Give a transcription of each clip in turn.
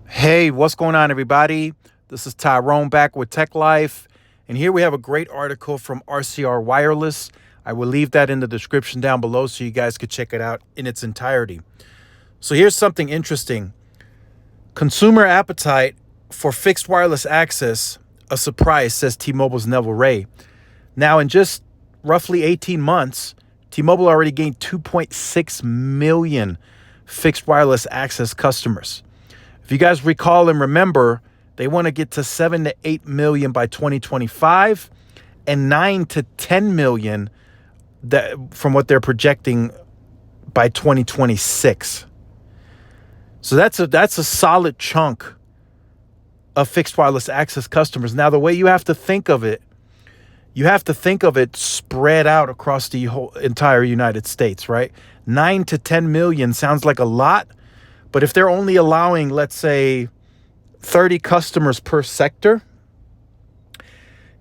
Hey, what's going on, everybody? This is Tyrone back with Tech Life. And here we have a great article from RCR Wireless. I will leave that in the description down below so you guys could check it out in its entirety. So here's something interesting. Consumer appetite for fixed wireless access, a surprise, says T-Mobile's Neville Ray. Now, in just roughly 18 months, T-Mobile already gained 2.6 million fixed wireless access customers. If you guys recall and remember, they want to get to 7 to 8 million by 2025 and 9 to 10 million from what they're projecting by 2026. So that's a solid chunk of fixed wireless access customers. Now, the way you have to think of it spread out across the whole entire United States, right? 9 to 10 million sounds like a lot, but if they're only allowing, let's say, 30 customers per sector,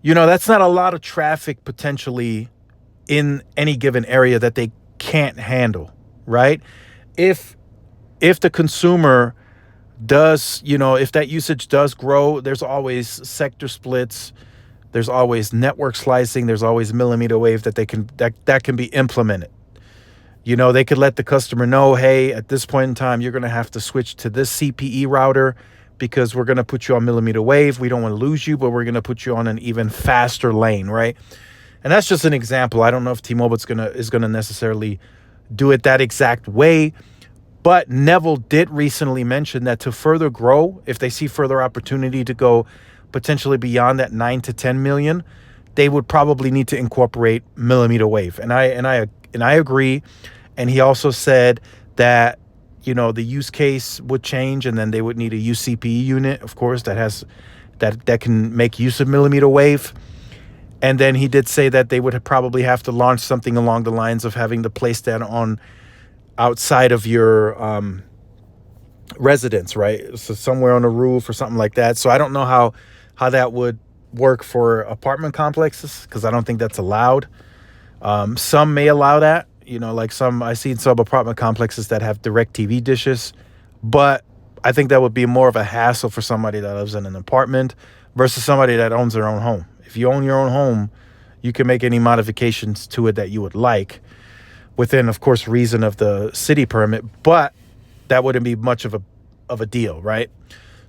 that's not a lot of traffic potentially in any given area that they can't handle, right? If the consumer does, if that usage does grow, there's always sector splits, there's always network slicing, there's always millimeter wave that can be implemented. They could let the customer know, hey, at this point in time, you're going to have to switch to this CPE router because we're going to put you on millimeter wave. We don't want to lose you, but we're going to put you on an even faster lane, right? And that's just an example. I don't know if T-Mobile is going to necessarily do it that exact way, but Neville did recently mention that to further grow, if they see further opportunity to go potentially beyond that 9 to 10 million, they would probably need to incorporate millimeter wave. And I agree. And he also said that, the use case would change, and then they would need a UCPE unit, of course, that can make use of millimeter wave. And then he did say that they would probably have to launch something along the lines of having to place that on outside of your residence, right? So somewhere on a roof or something like that. So I don't know how that would work for apartment complexes, because I don't think that's allowed. Some may allow that, I've seen some apartment complexes that have direct TV dishes, but I think that would be more of a hassle for somebody that lives in an apartment versus somebody that owns their own home. If you own your own home, you can make any modifications to it that you would like within, of course, reason of the city permit, but that wouldn't be much of a deal, right?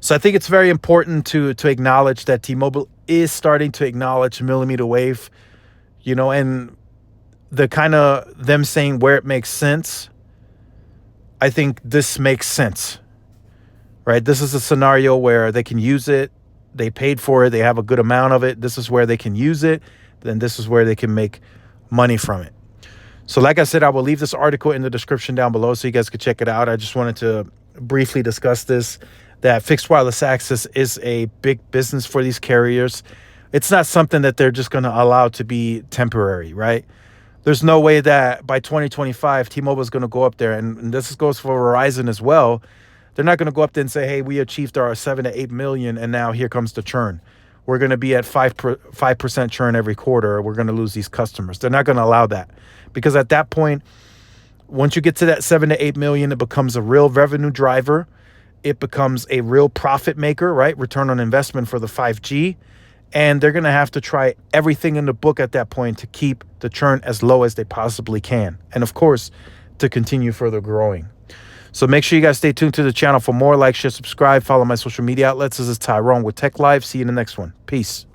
So I think it's very important to acknowledge that T-Mobile is starting to acknowledge millimeter wave, and the kind of them saying where it makes sense. I think this makes sense, right? This is a scenario where they can use it. They paid for it. They have a good amount of it. This is where they can use it. Then this is where they can make money from it. So like I said, I will leave this article in the description down below so you guys can check it out. I just wanted to briefly discuss this, that fixed wireless access is a big business for these carriers. It's not something that they're just going to allow to be temporary, right? There's no way that by 2025, T-Mobile is going to go up there, and this goes for Verizon as well. They're not going to go up there and say, hey, we achieved our 7 to 8 million, and now here comes the churn. We're going to be at 5% churn every quarter. We're going to lose these customers. They're not going to allow that, because at that point, once you get to that 7 to 8 million, it becomes a real revenue driver. It becomes a real profit maker, right? Return on investment for the 5G. And they're going to have to try everything in the book at that point to keep the churn as low as they possibly can. And of course, to continue further growing. So make sure you guys stay tuned to the channel for more. Like, share, subscribe, follow my social media outlets. This is Tyrone with Tech Live. See you in the next one. Peace.